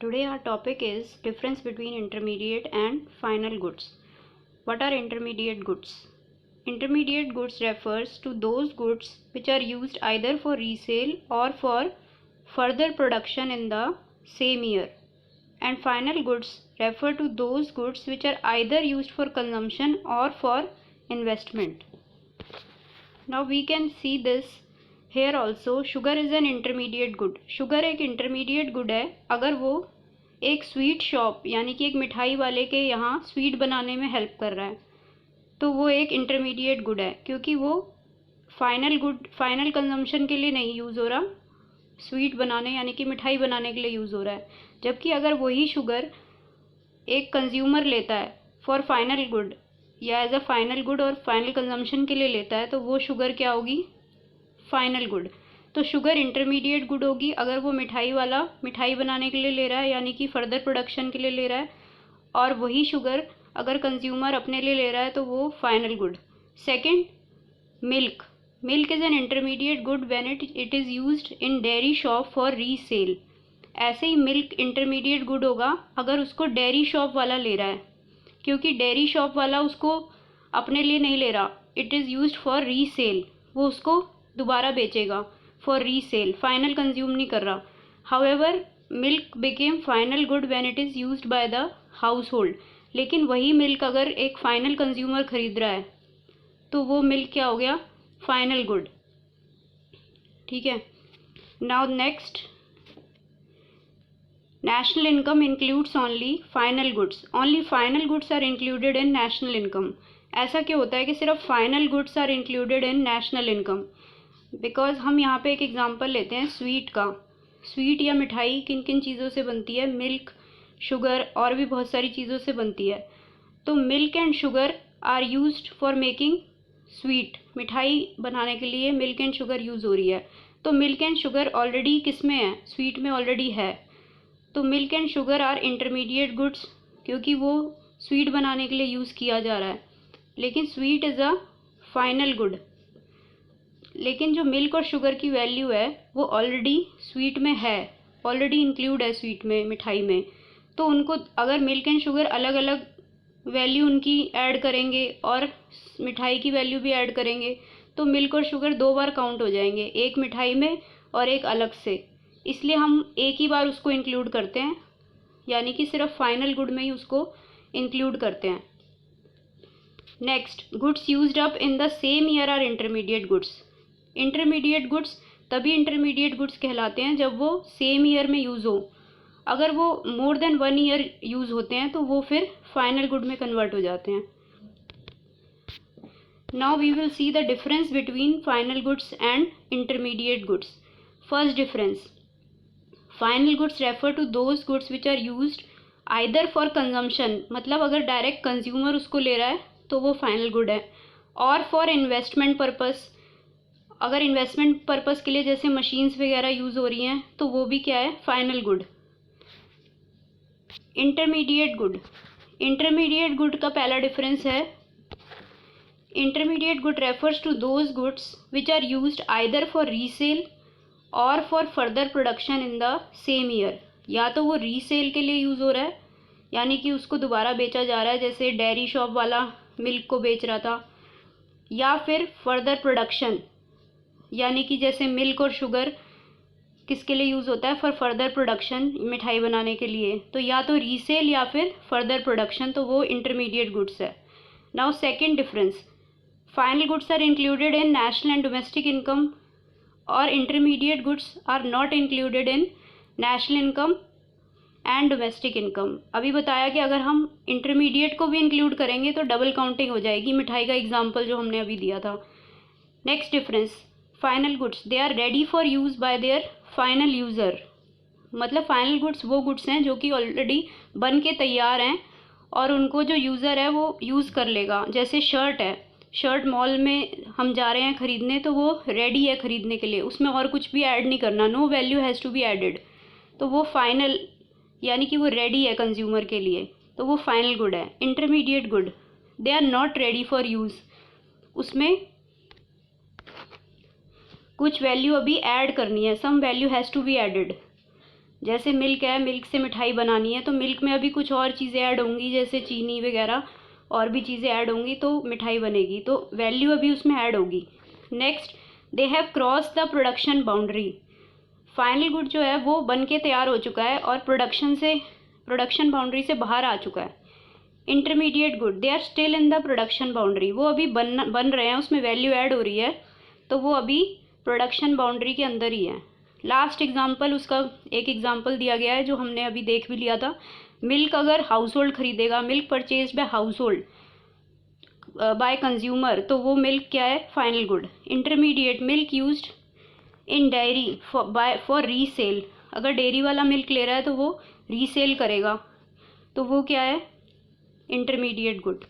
Today our topic is difference between intermediate and final goods. What are intermediate goods? Intermediate goods refers to those goods which are used either for resale or for further production in the same year. And final goods refer to those goods which are either used for consumption or for investment. Now we can see this here also. Sugar is an intermediate good. Sugar एक intermediate good है. अगर वो एक sweet shop यानी कि एक मिठाई वाले के यहाँ स्वीट बनाने में हेल्प कर रहा है तो वो एक इंटरमीडिएट गुड है, क्योंकि वो फाइनल कंजम्पशन के लिए नहीं यूज़ हो रहा, स्वीट बनाने यानी कि मिठाई बनाने के लिए यूज़ हो रहा है. जबकि अगर वही शुगर एक कंज्यूमर लेता है फॉर फाइनल गुड या एज अ फाइनल गुड और फाइनल कंजम्पशन के लिए लेता है तो वो शुगर क्या होगी? Final good. तो शुगर इंटरमीडिएट गुड होगी अगर वो मिठाई वाला मिठाई बनाने के लिए ले रहा है यानी कि फर्दर प्रोडक्शन के लिए ले रहा है, और वही शुगर अगर कंज्यूमर अपने लिए ले रहा है तो वो final good. Second, milk is an intermediate good when it is used in dairy shop for resale. ऐसे ही मिल्क इंटरमीडिएट गुड होगा अगर उसको डेयरी शॉप वाला ले रहा है, क्योंकि डेयरी शॉप वाला उसको अपने लिए नहीं ले रहा, it is used for resale. वो उसको दोबारा बेचेगा फॉर रीसेल, फाइनल कंज्यूम नहीं कर रहा. However milk became final good when it is used by the house hold. लेकिन वही मिल्क अगर एक फाइनल कंज्यूमर खरीद रहा है तो वो मिल्क क्या हो गया? Final good. ठीक है. Now next, national income includes only final goods. Only final goods are included in national income. ऐसा क्यों होता है कि सिर्फ final goods are included in national income? Because हम यहाँ पे एक एग्जांपल लेते हैं स्वीट का. स्वीट या मिठाई किन किन चीज़ों से बनती है? मिल्क, शुगर और भी बहुत सारी चीज़ों से बनती है. तो milk and sugar are used for making sweet. मिठाई बनाने के लिए मिल्क एंड शुगर यूज़ हो रही है. तो मिल्क एंड शुगर ऑलरेडी किस में है? स्वीट में ऑलरेडी है. तो milk and sugar are intermediate goods, क्योंकि वो स्वीट बनाने के लिए यूज़ किया जा रहा है. लेकिन sweet is a final good. लेकिन जो मिल्क और शुगर की वैल्यू है वो ऑलरेडी स्वीट में है, ऑलरेडी इंक्लूड है स्वीट में, मिठाई में. तो उनको अगर मिल्क एंड शुगर अलग अलग वैल्यू उनकी ऐड करेंगे और मिठाई की वैल्यू भी ऐड करेंगे तो मिल्क और शुगर दो बार काउंट हो जाएंगे, एक मिठाई में और एक अलग से. इसलिए हम एक ही बार उसको इंक्लूड करते हैं, यानी कि सिर्फ फाइनल गुड में ही उसको इंक्लूड करते हैं. Next, goods used up in the same year are intermediate goods. Intermediate goods तभी इंटरमीडिएट गुड्स कहलाते हैं जब वो सेम ईयर में यूज़ हो. अगर वो मोर देन 1 ईयर यूज़ होते हैं तो वो फिर फाइनल गुड में कन्वर्ट हो जाते हैं. Now we will see the difference between final goods and intermediate goods. First difference, final goods refer to those goods which are used either for consumption, मतलब अगर डायरेक्ट कंज्यूमर उसको ले रहा है तो वो फाइनल गुड है, और फॉर इन्वेस्टमेंट पर्पस. अगर इन्वेस्टमेंट पर्पस के लिए जैसे मशीन्स वगैरह यूज़ हो रही हैं तो वो भी क्या है? Final good. Intermediate good. Intermediate good का पहला डिफरेंस है, intermediate good refers to those goods which are used either for resale और for further production in the same year. या तो वो रीसेल के लिए यूज़ हो रहा है यानी कि उसको दोबारा बेचा जा रहा है, जैसे डेयरी शॉप वाला मिल्क को बेच रहा था, या फिर फर्दर प्रोडक्शन यानी कि जैसे मिल्क और शुगर किसके लिए यूज़ होता है? फॉर फर्दर प्रोडक्शन, मिठाई बनाने के लिए. तो या तो रीसेल या फिर फर्दर प्रोडक्शन, तो वो इंटरमीडिएट गुड्स है. Now second difference, final goods are included in national and domestic income और intermediate goods are not included in national income and domestic income. अभी बताया कि अगर हम इंटरमीडिएट को भी इंक्लूड करेंगे तो डबल काउंटिंग हो जाएगी, मिठाई का एग्जाम्पल जो हमने अभी दिया था. Next difference, final goods they are ready for use by their final user. मतलब फाइनल गुड्स वो गुड्स हैं जो कि ऑलरेडी बन के तैयार हैं और उनको जो यूज़र है वो यूज़ कर लेगा. जैसे शर्ट है, शर्ट मॉल में हम जा रहे हैं ख़रीदने तो वो रेडी है ख़रीदने के लिए, उसमें और कुछ भी ऐड नहीं करना, no value has to be added. तो वो फाइनल यानी कि वो रेडी है कंज्यूमर के लिए, तो वो फाइनल गुड है. Intermediate good, they are not ready for use, उसमें कुछ वैल्यू अभी ऐड करनी है, some value has to be added. जैसे मिल्क है, मिल्क से मिठाई बनानी है तो मिल्क में अभी कुछ और चीज़ें ऐड होंगी, जैसे चीनी वगैरह और भी चीज़ें ऐड होंगी तो मिठाई बनेगी, तो वैल्यू अभी उसमें ऐड होगी। Next, they have cross the production boundary. Final good जो है वो बन के तैयार हो चुका है और प्रोडक्शन बाउंड्री से बाहर आ चुका है। Intermediate good, they are still in the production boundary, वो अभी बन रहे हैं, उसमें वैल्यू ऐड हो रही है तो वो अभी प्रोडक्शन बाउंड्री के अंदर ही है। लास्ट एग्जाम्पल, उसका एक एग्जाम्पल दिया गया है जो हमने अभी देख भी लिया था। मिल्क अगर हाउस होल्ड खरीदेगा, milk purchase by house hold by consumer, तो वो मिल्क क्या है, final good. Intermediate, milk used in dairy for resale, अगर डेयरी वाला मिल्क ले रहा है तो वो रीसेल करेगा, तो वो क्या है, इंटरमीडिएट गुड।